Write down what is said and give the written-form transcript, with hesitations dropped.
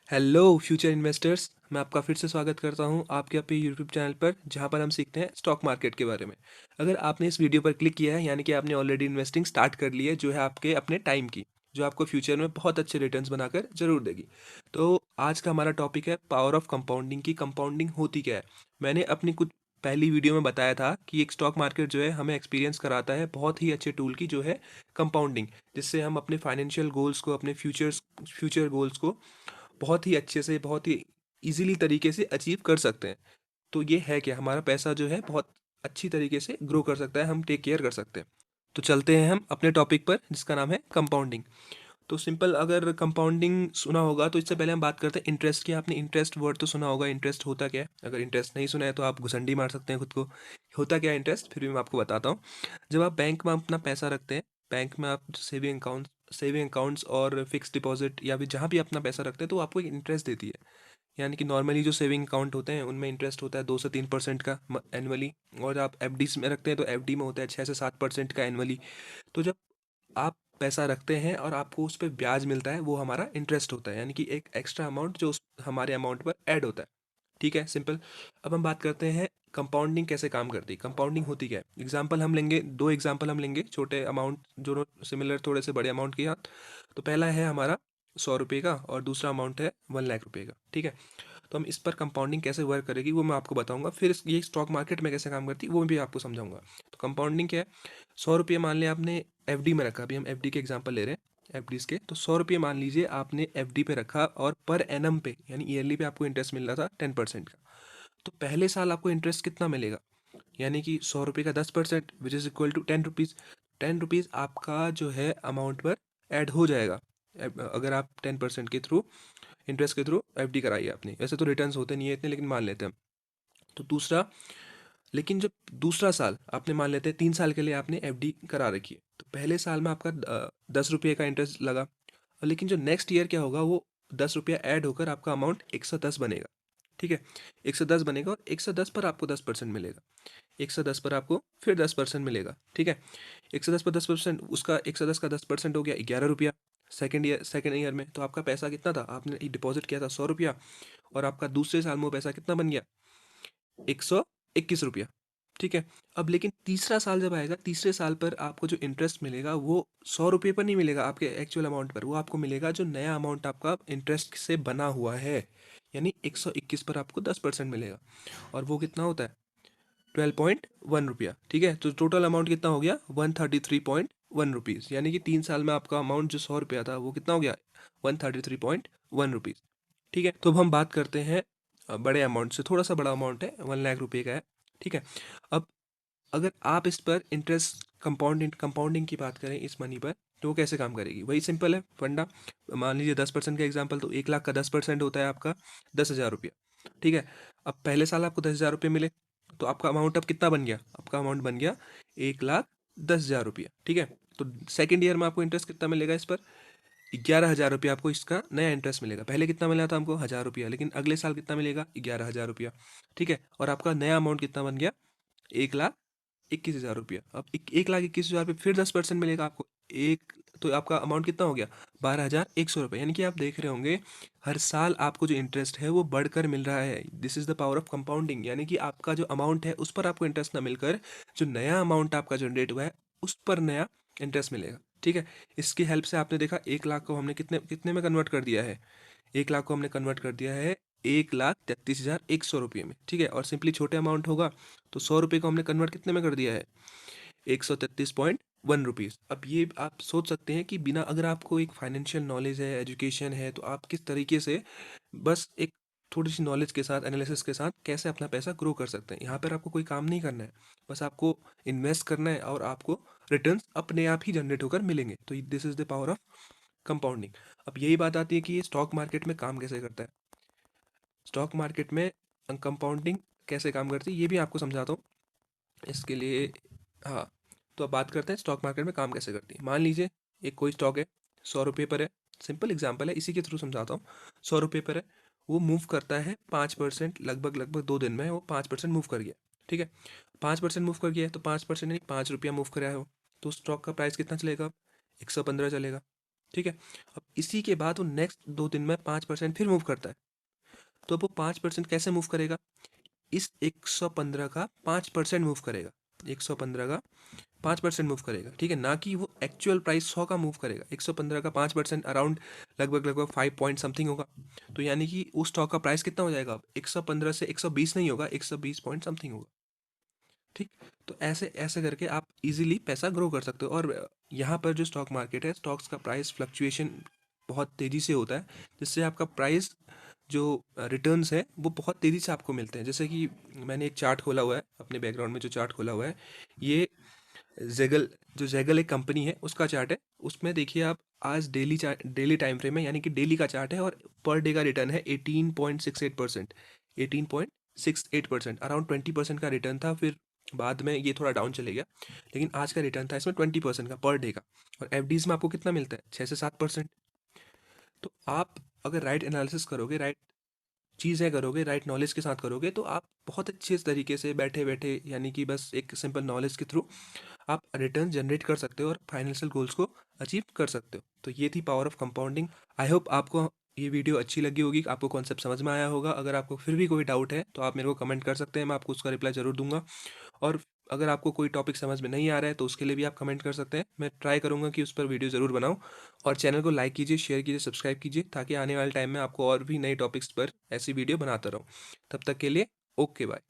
Hello future investors. मैं आपका फिर से स्वागत करता हूं आपके अपने यूट्यूब चैनल पर, जहां पर हम सीखते हैं स्टॉक मार्केट के बारे में। अगर आपने इस वीडियो पर क्लिक किया है, यानी कि आपने ऑलरेडी इन्वेस्टिंग स्टार्ट कर ली है, जो है आपके अपने टाइम की, जो आपको फ्यूचर में बहुत अच्छे रिटर्न्स बनाकर जरूर देगी। तो आज का हमारा टॉपिक है पावर ऑफ कंपाउंडिंग की कंपाउंडिंग होती क्या है। मैंने अपनी कुछ पहली वीडियो में बताया था कि एक स्टॉक मार्केट जो है हमें एक्सपीरियंस कराता है बहुत ही अच्छे टूल की, जो है कंपाउंडिंग, जिससे हम अपने फाइनेंशियल गोल्स को, अपने फ्यूचर गोल्स को बहुत ही अच्छे से, बहुत ही इजीली तरीके से अचीव कर सकते हैं। तो ये है कि हमारा पैसा जो है बहुत अच्छी तरीके से ग्रो कर सकता है, हम टेक केयर कर सकते हैं। तो चलते हैं हम अपने टॉपिक पर, जिसका नाम है कंपाउंडिंग। तो सिंपल, अगर कंपाउंडिंग सुना होगा तो इससे पहले हम बात करते हैं इंटरेस्ट की। आपने इंटरेस्ट वर्ड तो सुना होगा, इंटरेस्ट होता क्या है। अगर इंटरेस्ट नहीं सुना है तो आप घुसंडी मार सकते हैं खुद को। होता क्या है इंटरेस्ट, फिर भी मैं आपको बताता हूँ। जब आप बैंक में अपना पैसा रखते हैं, बैंक में आप सेविंग अकाउंट्स और फिक्स डिपॉजिट, या फिर जहाँ भी अपना पैसा रखते हैं, तो आपको एक इंटरेस्ट देती है। यानी कि नॉर्मली जो सेविंग अकाउंट होते हैं उनमें इंटरेस्ट होता है 2 से 3% का एनुअली। और आप एफडी में रखते हैं तो एफडी में होता है 6 से 7% का एनुअली। तो जब आप पैसा रखते हैं और आपको उस पर ब्याज मिलता है, वो हमारा इंटरेस्ट होता है, यानी कि एक एक्स्ट्रा अमाउंट जो हमारे अमाउंट पर ऐड होता है। ठीक है, सिंपल। अब हम बात करते हैं कंपाउंडिंग कैसे काम करती है, कंपाउंडिंग होती क्या है। एग्जाम्पल हम लेंगे, दो एग्जाम्पल हम लेंगे, छोटे अमाउंट जो सिमिलर थोड़े से बड़े अमाउंट के साथ। तो पहला है हमारा 100 रुपये का, और दूसरा अमाउंट है 1 लाख रुपये का। ठीक है, तो हम इस पर कंपाउंडिंग कैसे वर्क करेगी वो मैं आपको बताऊंगा। फिर ये स्टॉक मार्केट में कैसे काम करती है वो भी आपको समझाऊंगा। तो कंपाउंडिंग क्या है। 100 रुपये मान लिया आपने एफडी में रखा, अभी हम एफडी के एग्जांपल ले रहे हैं, एफडीज के। तो 100 रुपये मान लीजिए आपने एफडी पे रखा, और पर एनम पे, यानी ईयरली पे आपको इंटरेस्ट मिल रहा था 10% का। तो पहले साल आपको इंटरेस्ट कितना मिलेगा, यानी कि 100 रुपये का 10%, which is equal to 10 rupees. 10 rupees आपका जो है अमाउंट पर ऐड हो जाएगा, अगर आप 10% के थ्रू, इंटरेस्ट के थ्रू एफडी कराई है आपने। वैसे तो रिटर्न्स होते नहीं है इतने, लेकिन मान लेते हैं हम। तो दूसरा, लेकिन जब दूसरा साल आपने, मान लेते हैं 3 साल के लिए आपने एफडी करा रखी है, तो पहले साल में आपका 10 रुपये का इंटरेस्ट लगा। लेकिन जो नेक्स्ट ईयर क्या होगा, वो 10 रुपया ऐड होकर आपका अमाउंट 110 बनेगा। ठीक है, 110 बनेगा, और 110 पर आपको 10% मिलेगा। 110 पर आपको फिर 10% मिलेगा। ठीक है, 110 पर 10%, उसका 110 का 10% हो गया 11 रुपया। सेकेंड ईयर में तो आपका पैसा कितना था, आपने डिपॉजिट किया था 100 रुपया, और आपका दूसरे साल में वो पैसा कितना बन गया, 121 रुपया। ठीक है, अब लेकिन तीसरा साल जब आएगा, तीसरे साल पर आपको जो इंटरेस्ट मिलेगा वो 100 रुपये पर नहीं मिलेगा आपके एक्चुअल अमाउंट पर, वो आपको मिलेगा जो नया अमाउंट आपका इंटरेस्ट से बना हुआ है, यानी 121 पर आपको 10% मिलेगा। और वो कितना होता है, 12.1 रुपया। ठीक है, तो टोटल अमाउंट कितना हो गया, 133.1 रुपीज़। यानी कि 3 साल में आपका अमाउंट जो 100 रुपया था वो कितना हो गया, 133.1 रुपीज़। ठीक है, तो अब हम बात करते हैं बड़े अमाउंट से। थोड़ा सा बड़ा अमाउंट है, 1 लाख रुपये का है। ठीक है, अब अगर आप इस पर इंटरेस्ट कंपाउंडिंग की बात करें इस मनी पर, तो वो कैसे काम करेगी, वही सिंपल है फंडा। मान लीजिए 10% का एग्जाम्पल, तो 1 लाख का 10% होता है आपका 10,000 रुपया। ठीक है, अब पहले साल आपको 10,000 रुपये मिले, तो आपका अमाउंट अब कितना बन गया, आपका अमाउंट बन गया 1,10,000 रुपया। ठीक है, तो सेकेंड ईयर में आपको इंटरेस्ट कितना मिलेगा इस पर, 11,000 रुपया आपको इसका नया इंटरेस्ट मिलेगा। पहले कितना मिला था हमको, 1,000 रुपया, लेकिन अगले साल कितना मिलेगा, 11,000 रुपया। ठीक है, और आपका नया अमाउंट कितना बन गया, 1,21,000 रुपया। अब 1,21,000 पे फिर 10% मिलेगा आपको, एक, तो आपका अमाउंट कितना हो गया, 12,100 रुपये। यानी कि आप देख रहे होंगे हर साल आपको जो इंटरेस्ट है वो बढ़कर मिल रहा है। This is the power of compounding, यानी कि आपका जो अमाउंट है उस पर आपको इंटरेस्ट ना मिलकर, जो नया अमाउंट आपका जनरेट हुआ है उस पर नया इंटरेस्ट मिलेगा। ठीक है, इसकी हेल्प से आपने देखा 1 लाख को हमने कितने कितने में कन्वर्ट कर दिया है, 1 लाख को हमने कन्वर्ट कर दिया है 1,33,100 रुपये में। ठीक है, और सिंपली छोटे अमाउंट होगा तो 100 रुपये को हमने कन्वर्ट कितने में कर दिया है, 133.1 रुपीज़। अब ये आप सोच सकते हैं कि बिना, अगर आपको एक फाइनेंशियल नॉलेज है, एजुकेशन है, तो आप किस तरीके से बस एक थोड़ी सी नॉलेज के साथ, एनालिसिस के साथ कैसे अपना पैसा ग्रो कर सकते हैं। यहाँ पर आपको कोई काम नहीं करना है, बस आपको इन्वेस्ट करना है, और आपको रिटर्न्स अपने आप ही जनरेट होकर मिलेंगे। तो this is the power of compounding. अब यही बात आती है कि ये स्टॉक मार्केट में काम कैसे करता है। स्टॉक मार्केट में कंपाउंडिंग कैसे काम करती है ये भी आपको समझाता हूँ। इसके लिए, हाँ, तो अब बात करते हैं स्टॉक मार्केट में काम कैसे करती है। मान लीजिए एक कोई स्टॉक है, 100 रुपये पर है। सिंपल एग्जांपल है, इसी के थ्रू समझाता हूँ। 100 रुपये पर है, वो मूव करता है 5%, लगभग लगभग 2 दिन में वो 5% मूव कर गया। ठीक है, 5% मूव कर गया, तो 5% यानी 5 रुपया मूव कराया हो, तो स्टॉक का प्राइस कितना चलेगा, 115 चलेगा। ठीक है। अब इसी के बाद वो नेक्स्ट 2 दिन में 5% फिर मूव करता है। तो अब वो 5% कैसे मूव करेगा? इस 115 का 5% मूव करेगा। 115 का 5% मूव करेगा, ठीक है? ना कि वो एक्चुअल प्राइस 100 का मूव करेगा। 115 का 5% अराउंड लगभग 5 पॉइंट समथिंग होगा। तो यानी कि उस स्टॉक का प्राइस कितना हो जाएगा अब? 115 से 120 नहीं होगा, 120 पॉइंट समथिंग होगा। ठीक। तो ऐसे ऐसे करके आप इजीली पैसा ग्रो कर सकते हो। और यहाँ पर जो स्टॉक मार्केट है, स्टॉक्स का प्राइस फ्लक्चुएशन बहुत तेज़ी से होता है, जिससे आपका प्राइस जो रिटर्न्स है वो बहुत तेज़ी से आपको मिलते हैं। जैसे कि मैंने एक चार्ट खोला हुआ है अपने बैकग्राउंड में, जो चार्ट खोला हुआ है ये जेगल, जो जेगल एक कंपनी है उसका चार्ट है। उसमें देखिए आप, आज डेली टाइम फ्रेम है, यानी कि डेली का चार्ट है, और पर डे का रिटर्न है 18.68%। 18.68%, अराउंड 20% का रिटर्न था। फिर बाद में ये थोड़ा डाउन चले गया, लेकिन आज का रिटर्न था इसमें 20% का पर डे का। और एफडीज में आपको कितना मिलता है? 6 से 7%। तो आप अगर राइट एनालिसिस करोगे, राइट चीज़ें करोगे, राइट नॉलेज के साथ करोगे, तो आप बहुत अच्छे तरीके से बैठे बैठे, यानी कि बस एक सिंपल नॉलेज के थ्रू आप रिटर्न जनरेट कर सकते हो और फाइनेंशियल गोल्स को अचीव कर सकते हो। तो ये थी power of compounding. I hope आपको ये वीडियो अच्छी लगी होगी, आपको कॉन्सेप्ट समझ में आया होगा। अगर आपको फिर भी कोई डाउट है तो आप मेरे को कमेंट कर सकते हैं, मैं आपको उसका रिप्लाई ज़रूर दूंगा। और अगर आपको कोई टॉपिक समझ में नहीं आ रहा है तो उसके लिए भी आप कमेंट कर सकते हैं, मैं ट्राई करूंगा कि उस पर वीडियो ज़रूर बनाऊं। और चैनल को लाइक कीजिए, शेयर कीजिए, सब्सक्राइब कीजिए, ताकि आने वाले टाइम में आपको और भी नए टॉपिक्स पर ऐसी वीडियो बनाता रहूं। तब तक के लिए ओके बाय।